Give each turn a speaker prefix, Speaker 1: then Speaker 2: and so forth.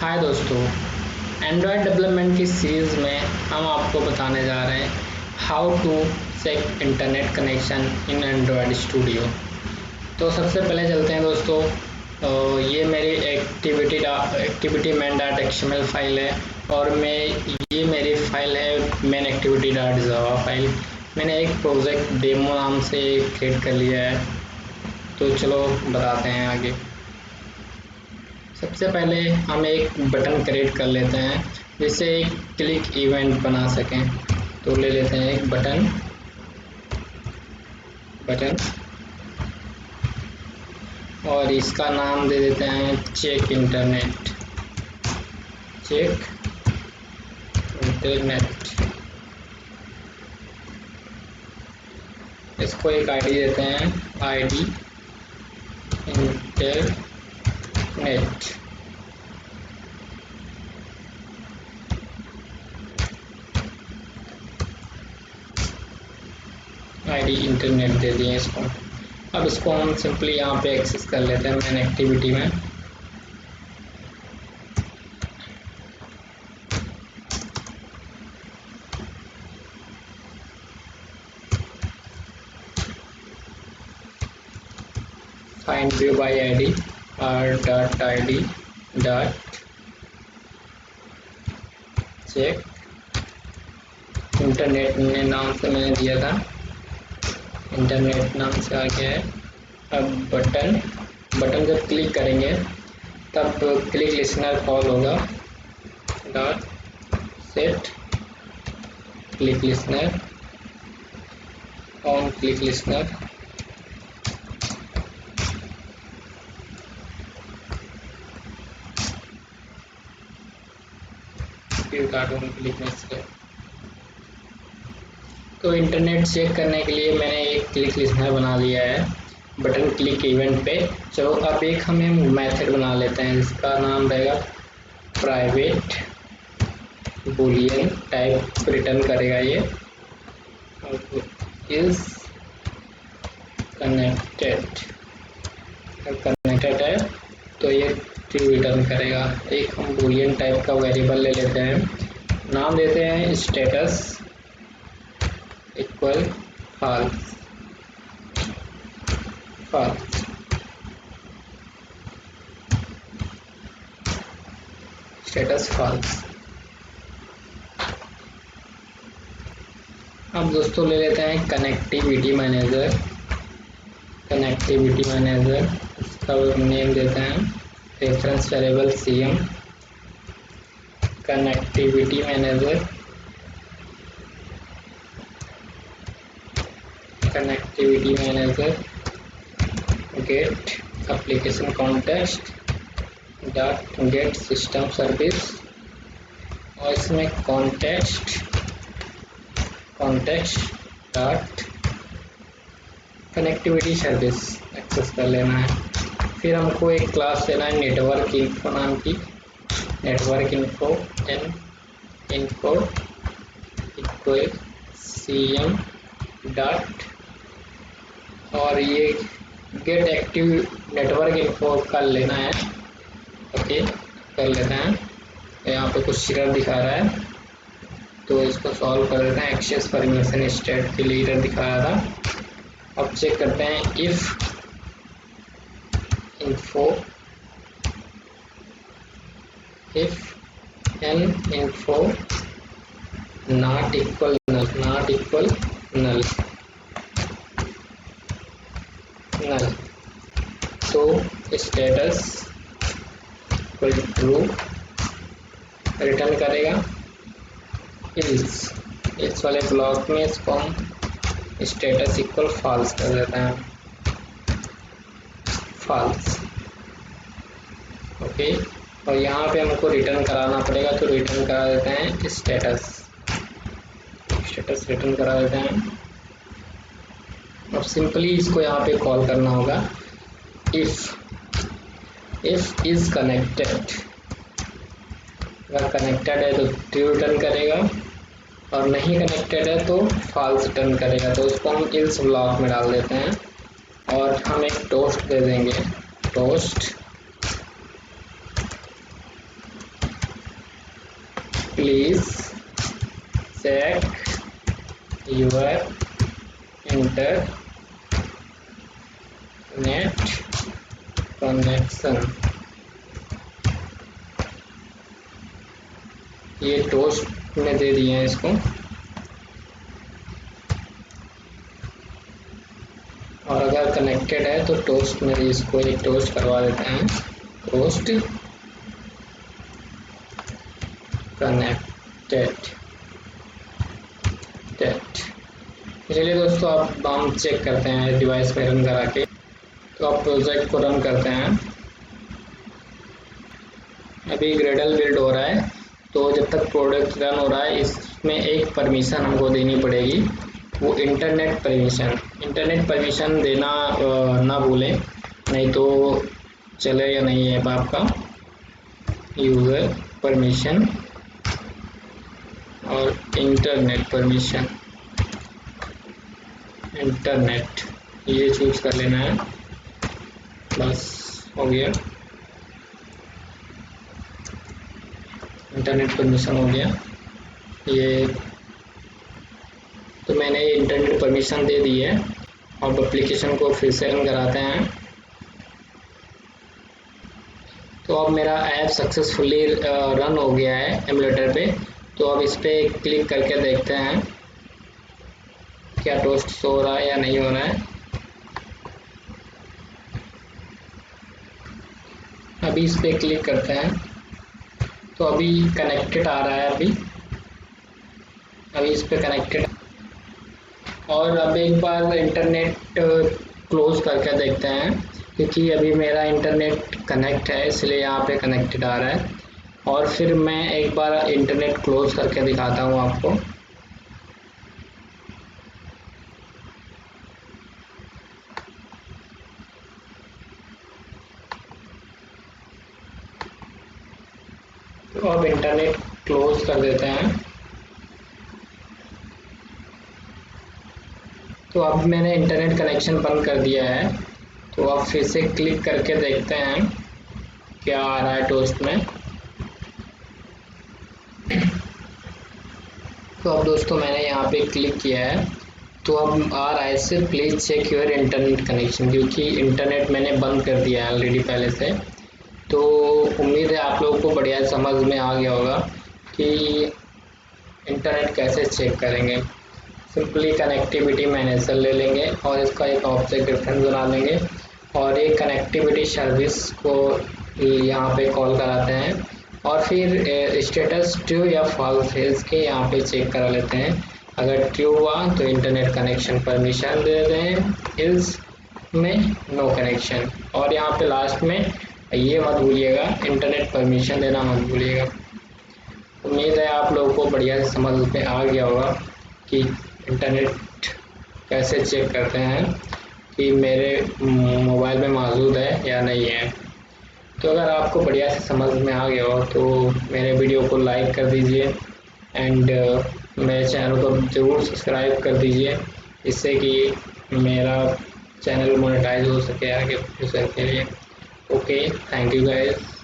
Speaker 1: हाय दोस्तों, Android development की series में हम आपको बताने जा रहे हैं how to check internet connection in Android studio. तो सबसे पहले चलते हैं दोस्तों। ये मेरी activity main dot XML file है और ये मेरी फाइल है main activity dot Java file. मैंने एक प्रोजेक्ट डेमो नाम से क्रिएट कर लिया है। तो चलो बताते हैं आगे। सबसे पहले हम एक बटन क्रिएट कर लेते हैं जिससे एक क्लिक इवेंट बना सकें। तो ले लेते हैं एक बटन और इसका नाम दे देते हैं चेक इंटरनेट। इसको एक आईडी देते हैं, आईडी इंटरनेट। आईडी इंटरनेट दे दिए इसको। अब इसको हम सिंपली यहाँ पे एक्सेस कर लेते हैं मेन एक्टिविटी में। Find view by ID r.id check internet ने नाम से मैंने दिया था, इंटरनेट नाम से आ गया है। अब बटन जब क्लिक करेंगे तब क्लिक लिसनर कॉल होगा। Dot set click listener on click listener. Click listener. तो इंटरनेट चेक करने के लिए मैंने एक क्लिक लिसनर बना लिया है बटन क्लिक इवेंट पे। चलो अब एक हमें मेथड बना लेते हैं जिसका नाम रहेगा प्राइवेट बूलियन टाइप रिटर्न करेगा ये। इज कनेक्टेड है तो ये ट्रू रिटर्न करेगा। एक हम बूलियन टाइप का वेरिएबल ले लेते हैं, नाम देते हैं status equal false। Status false। अब दोस्तों ले लेते हैं कनेक्टिविटी मैनेजर। इसका नेम देते हैं reference variable cm connectivity manager get application context dot get system service और इसमें context dot connectivity service access कर लेना है। फिर हमको एक क्लास लेना है नेटवर्क इन्फो नाम की, network info equal cm dot और ये गेट एक्टिव नेटवर्क इन्फो कर लेना है। ओके कर लेते हैं। यहाँ पे कुछ एरर दिखा रहा है तो इसको सॉल्व कर देते हैं। एक्सेस परमिशन स्टेट के लिए एरर दिखा रहा था। अब चेक करते हैं if n info not equal null तो स्टेटस ट्रू रिटर्न करेगा। इस वाले ब्लॉक में इसको हम स्टेटस इक्वल फॉल्स कर देते हैं, फॉल्स। ओके और यहाँ पे हमको रिटर्न कराना पड़ेगा तो रिटर्न करा देते हैं स्टेटस रिटर्न करा देते हैं। अब सिंपली इसको यहाँ पे कॉल करना होगा इफ इज कनेक्टेड। अगर कनेक्टेड है तो ट्रू रिटर्न करेगा और नहीं कनेक्टेड है तो फॉल्स रिटर्न करेगा। तो उसको हम इल्स ब्लॉक में डाल देते हैं और हम एक टोस्ट दे देंगे, toast please check your internet connection. ये टोस्ट में दे दिए हैं इसको, और अगर कनेक्टेड है तो टोस्ट में इसको एक टोस्ट करवा देते हैं। Toast connected. चलिए दोस्तों, अब हम चेक करते हैं डिवाइस पे रन करा के। तो आप प्रोजेक्ट को रन करते हैं। अभी ग्रेडल बिल्ड हो रहा है, तो जब तक प्रोडक्ट रन हो रहा है इसमें एक परमिशन हमको देनी पड़ेगी, वो इंटरनेट परमिशन। इंटरनेट परमिशन देना ना भूलें, नहीं तो चले या नहीं ऐप आपका। यूज़र परमिशन और इंटरनेट परमिशन, इंटरनेट ये चूज कर लेना है। बस हो गया, इंटरनेट परमिशन हो गया ये। तो मैंने इंटरनेट परमिशन दे दी है। अब एप्लीकेशन को फिर से रन कराते हैं। तो अब मेरा ऐप सक्सेसफुली रन हो गया है एमुलेटर पे। तो अब इस पर क्लिक करके देखते हैं क्या टोस्ट शो हो रहा है या नहीं हो रहा है। अभी इस पर क्लिक करते हैं, तो अभी कनेक्टेड आ रहा है। अभी इस पर कनेक्टेड, और अब एक बार इंटरनेट क्लोज करके देखते हैं, क्योंकि अभी मेरा इंटरनेट कनेक्ट है इसलिए यहाँ पे कनेक्टेड आ रहा है। और फिर मैं एक बार इंटरनेट क्लोज करके दिखाता हूँ आपको। तो अब इंटरनेट क्लोज कर देते हैं। तो अब मैंने इंटरनेट कनेक्शन बंद कर दिया है। तो अब फिर से क्लिक करके देखते हैं क्या आ रहा है टोस्ट में। तो अब दोस्तों मैंने यहाँ पे क्लिक किया है, तो अब आ रहा है इससे please check your internet connection, क्योंकि इंटरनेट मैंने बंद कर दिया है ऑलरेडी पहले से। तो उम्मीद है आप लोगों को बढ़िया समझ में आ गया होगा कि इंटरनेट कैसे चेक करेंगे। सिंपली कनेक्टिविटी मैनेजर ले लेंगे और इसका एक ऑब्जेक्ट रेफरेंस बना लेंगे, और एक कनेक्टिविटी सर्विस को यहाँ पे कॉल कराते हैं, और फिर स्टेटस ट्रू या फॉल्स है इसके यहाँ पे चेक करा लेते हैं। अगर ट्रू हुआ तो इंटरनेट कनेक्शन परमिशन दे दें, इल्स में नो कनेक्शन। और यहाँ पे लास्ट में ये मत भूलिएगा, इंटरनेट परमिशन देना मत भूलिएगा। उम्मीद है आप लोगों को बढ़िया से समझ में आ गया होगा कि इंटरनेट कैसे चेक करते हैं कि मेरे मोबाइल में मौजूद है या नहीं है। तो अगर आपको बढ़िया से समझ में आ गया हो तो मेरे वीडियो को लाइक कर दीजिए, एंड मेरे चैनल को ज़रूर सब्सक्राइब कर दीजिए, इससे कि मेरा चैनल मोनेटाइज हो सके आगे फ्यूचर के लिए। Okay, thank you guys.